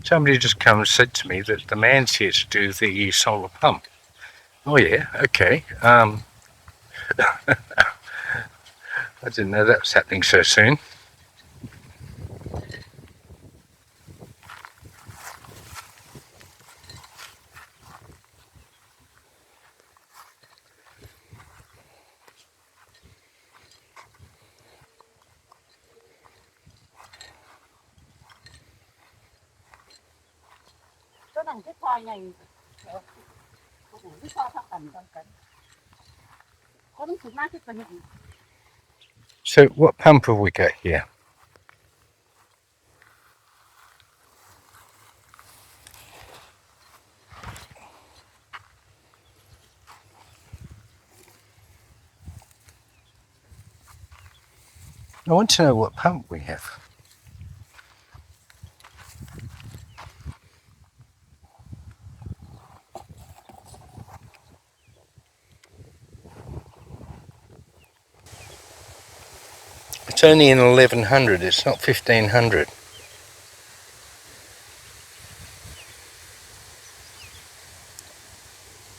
Somebody just come and said to me that the man's here to do the solar pump. Oh yeah, okay. I didn't know that was happening so soon. So what pump have we got here? I want to know what pump we have. It's only in 1100, it's not 1500.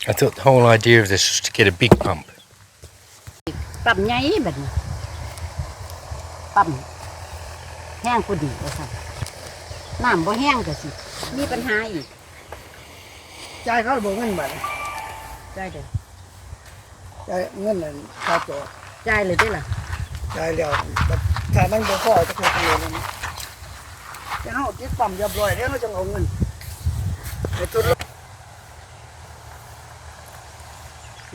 I thought the whole idea of this was to get a big pump. ปั๊มใหญ่บัดนี้ปั๊มแห้งพอดีว่าซั่นน้ำบ่แห้งก็สิมีปัญหาอีกจ่ายเขาบ่เงินบัดจ่ายเด้อจ่ายเงินนั่นค่าจอจ่ายเลยเด้อล่ะจ่ายแล้วถ้ามันบ่พอจะคือนั่นแต่เฮาติดปั๊มเรียบร้อยแล้วเราจะเอาเงินไปทุน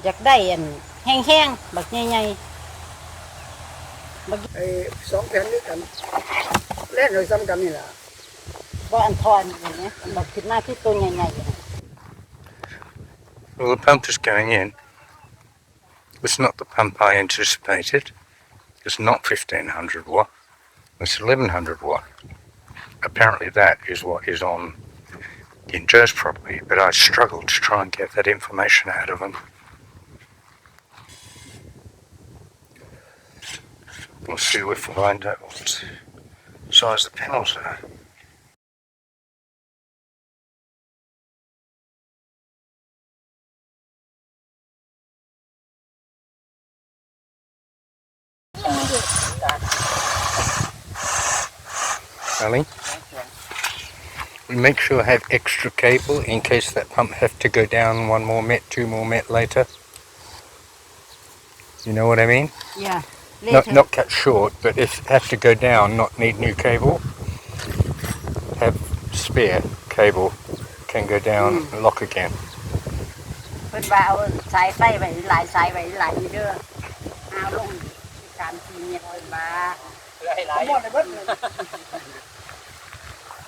อยากได้อันแห้งๆบักใหญ่ๆบักไอ้2แผ่นนี้กันแลกเลยซ้ำกันนี่ล่ะบ่อันทอนอย่างนี้บักขึ้นหน้าที่ตัวใหญ่ๆ Well, the pump is going in. It's not the pump I anticipated. It's not 1500 watt. It's 1100 watt. Apparently that is what is on in Joe's property, but I struggled to try and get that information out of him. We'll see if we find out what size the panels are. Darling, we make sure I have extra cable in case that pump have to go down 1 more met, 2 more met later. You know what I mean? Yeah. Not cut short, but if have to go down, not need new cable, have spare cable, can go down and lock again. เพิ่นว่าเอาสายไฟไว้หลายสายไว้หลายเด้อเอาลง3-4เมตรเพิ่นว่าหลายๆหมดเลยเบิด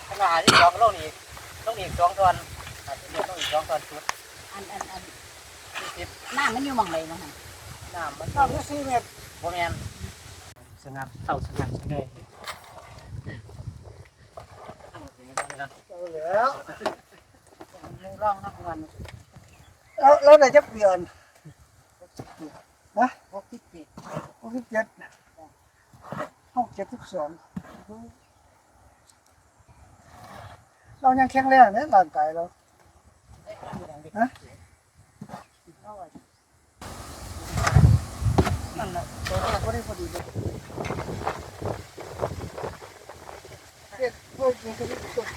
ขนาดที่2ลงอีก2ตอนลงอีก2ตอนชุดอันน้ำมันอยู่หม่องใดบ่หั่นน้ำมันอยู่4เมตรบ่แม่นสงัดเท่าสงัดเลยแล้วลองนับวันแล้วได้จักเดือนนะ67 เรายังแข็งแรงเนี่ยร่างกายเราฮะนั่นแหละตัวนี้ก็ได้พอดีเลยเด็กพวกนี้ก็ได้สุด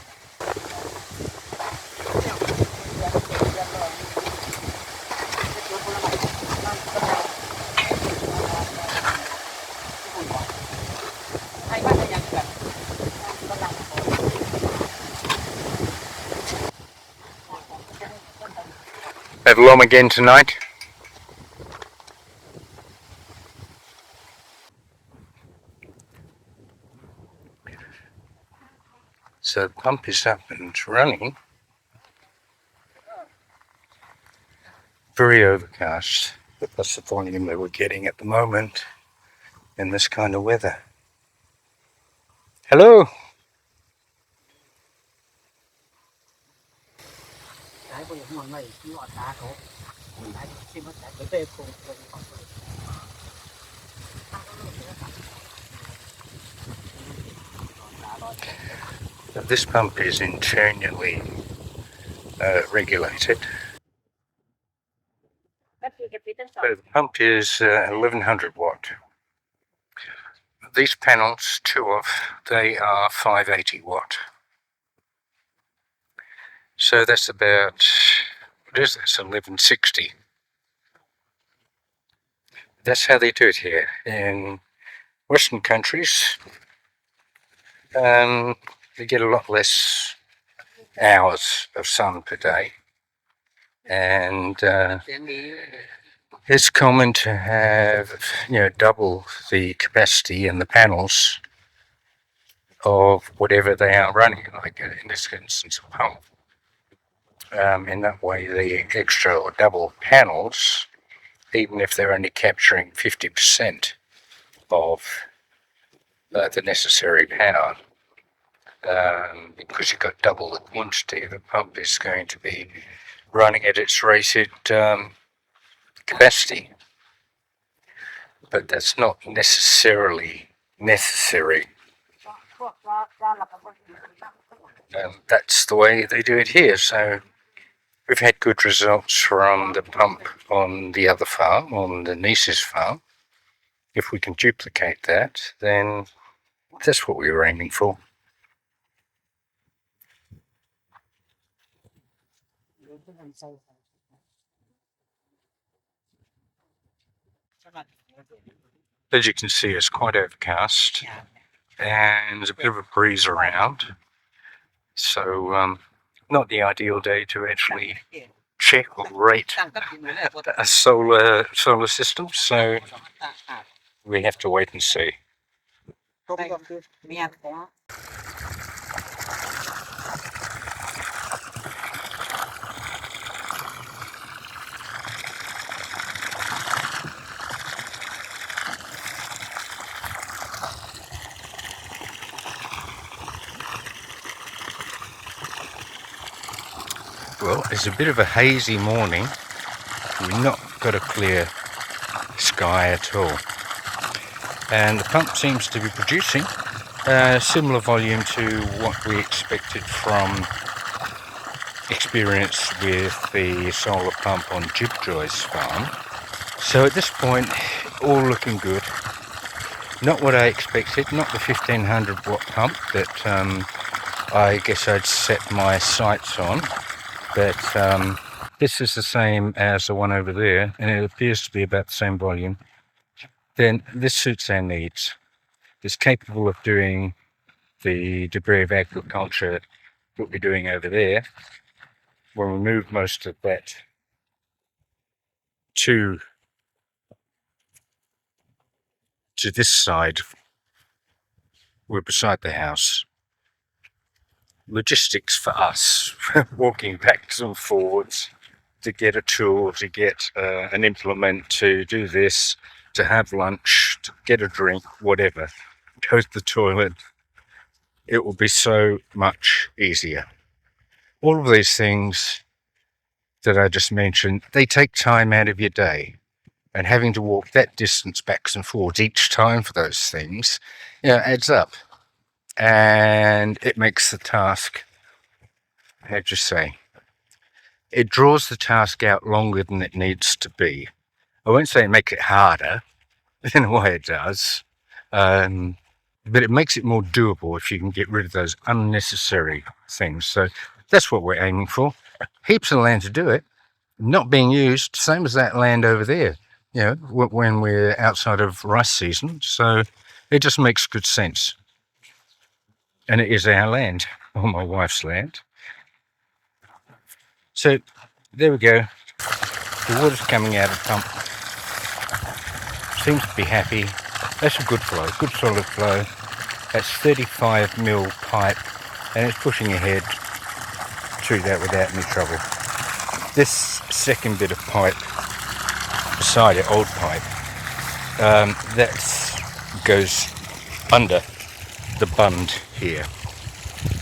Have Lom again tonight. So the pump is up and running. Very overcast, but that's the volume that we're getting at the moment in this kind of weather. Hello. This pump is internally regulated. So the pump is 1100 watt. These panels, two of, they are 580 watt. So that's about, what is this, 1160. That's how they do it here. In Western countries, they get a lot less hours of sun per day. And it's common to have, double the capacity in the panels of whatever they are running, like in this instance a pump. In that way, the extra or double panels, even if they're only capturing 50% of the necessary power, because you've got double the quantity, the pump is going to be running at its rated capacity. But that's not necessarily necessary. That's the way they do it here. So we've had good results from the pump on the other farm, on the niece's farm. If we can duplicate that, then that's what we were aiming for. As you can see, it's quite overcast and there's a bit of a breeze around. So not the ideal day to actually check or rate a solar system, so we have to wait and see. Well, it's a bit of a hazy morning. We've not got a clear sky at all. And the pump seems to be producing a similar volume to what we expected from experience with the solar pump on Jibjoy's farm. So at this point, all looking good. Not what I expected, not the 1500 watt pump that I guess I'd set my sights on. But this is the same as the one over there, and it appears to be about the same volume. Then this suits our needs. It's capable of doing the degree of agriculture that we're doing over there. When we move most of that to this side, we're beside the house. Logistics for us, walking backwards and forwards to get a tool, to get an implement, to do this, to have lunch, to get a drink, whatever, go to the toilet, it will be so much easier. All of these things that I just mentioned, they take time out of your day, and having to walk that distance backwards and forwards each time for those things, adds up. And it makes the task, how'd you say, it draws the task out longer than it needs to be. I won't say it makes it harder, in a way it does, but it makes it more doable if you can get rid of those unnecessary things. So that's what we're aiming for. Heaps of land to do it, not being used, same as that land over there, when we're outside of rice season. So it just makes good sense. And it is our land, or my wife's land. So there we go. The water's coming out of the pump. Seems to be happy. That's a good flow, good solid flow. That's 35mm pipe, and it's pushing ahead through that without any trouble. This second bit of pipe beside it, old pipe, that goes under the bund here,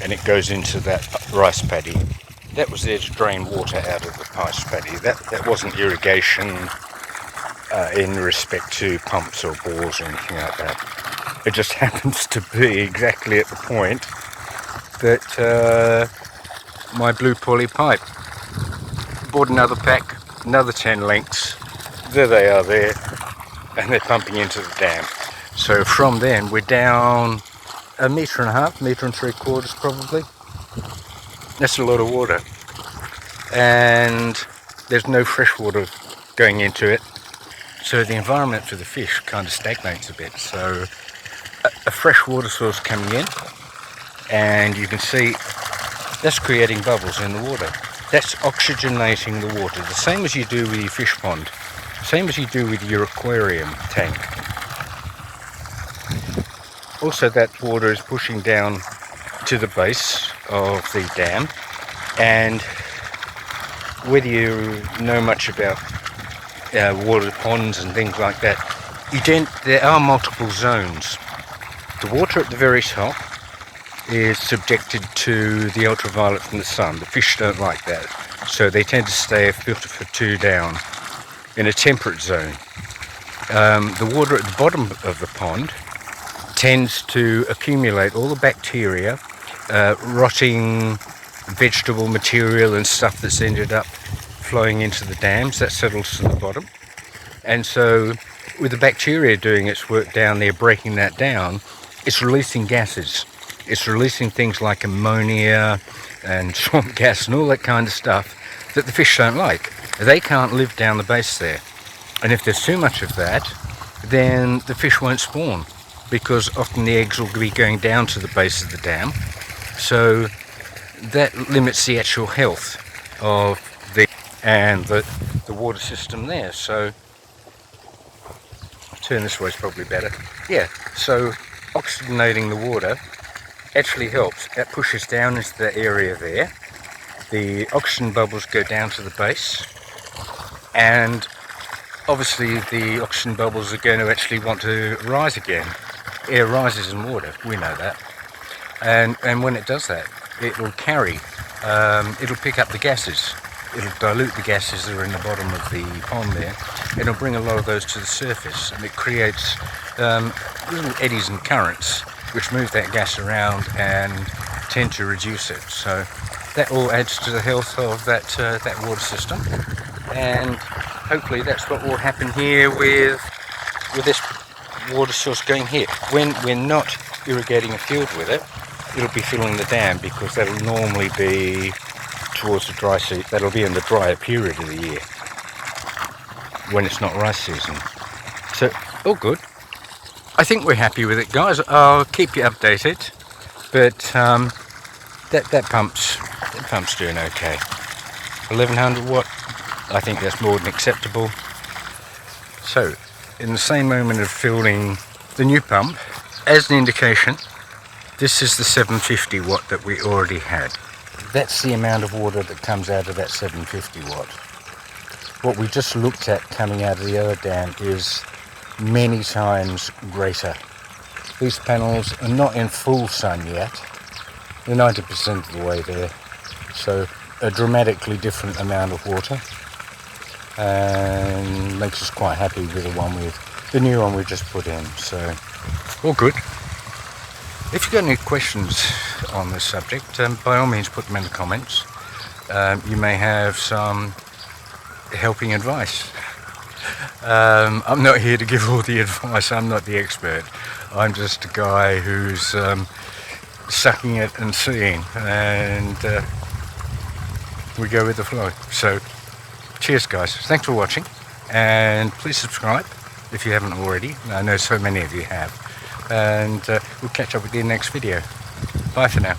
and it goes into that rice paddy. That was there to drain water out of the rice paddy. That wasn't irrigation in respect to pumps or bores or anything like that. It just happens to be exactly at the point that my blue poly pipe. Bought another pack, another 10 lengths. There they are there, and they're pumping into the dam. So from then we're down 1.5 meters, 1.75 meters probably. That's a lot of water, and there's no fresh water going into it, so the environment for the fish kind of stagnates a bit. So a fresh water source coming in, and you can see that's creating bubbles in the water. That's oxygenating the water, the same as you do with your fish pond, same as you do with your aquarium tank. Also, that water is pushing down to the base of the dam, and whether you know much about water ponds and things like that, there are multiple zones. The water at the very top is subjected to the ultraviolet from the sun. The fish don't like that, so they tend to stay a filter for 2 down in a temperate zone. The water at the bottom of the pond tends to accumulate all the bacteria, rotting vegetable material and stuff that's ended up flowing into the dams. That settles to the bottom, and so with the bacteria doing its work down there, breaking that down, it's releasing gases. It's releasing things like ammonia and swamp gas and all that kind of stuff that the fish don't like. They can't live down the base there, and if there's too much of that, then the fish won't spawn, because often the eggs will be going down to the base of the dam. So that limits the actual health of the water system there. So I'll turn this way, is probably better. Yeah, so oxygenating the water actually helps. That pushes down into the area there. The oxygen bubbles go down to the base, and obviously the oxygen bubbles are going to actually want to rise again. Air rises in water, we know that, and when it does that, it will carry, it'll pick up the gases, it'll dilute the gases that are in the bottom of the pond there, and it'll bring a lot of those to the surface, and it creates little eddies and currents which move that gas around and tend to reduce it. So that all adds to the health of that water system, and hopefully that's what will happen here with this water source going here. When we're not irrigating a field with it, it'll be filling the dam, because that'll normally be towards the dry season. That'll be in the drier period of the year when it's not rice season. So all good. I think we're happy with it, guys. I'll keep you updated, but that pump's doing okay. 1100 watt, I think that's more than acceptable. So in the same moment of filling the new pump, as an indication, this is the 750 watt that we already had. That's the amount of water that comes out of that 750 watt. What we just looked at coming out of the other dam is many times greater. These panels are not in full sun yet. They're 90% of the way there. So a dramatically different amount of water, and makes us quite happy with the new one we just put in. So all good. If you've got any questions on this subject, by all means put them in the comments. You may have some helping advice. I'm not here to give all the advice. I'm not the expert. I'm just a guy who's sucking it and seeing, and we go with the flow. So cheers, guys. Thanks for watching, and please subscribe if you haven't already. I know so many of you have, and we'll catch up with you in the next video. Bye for now.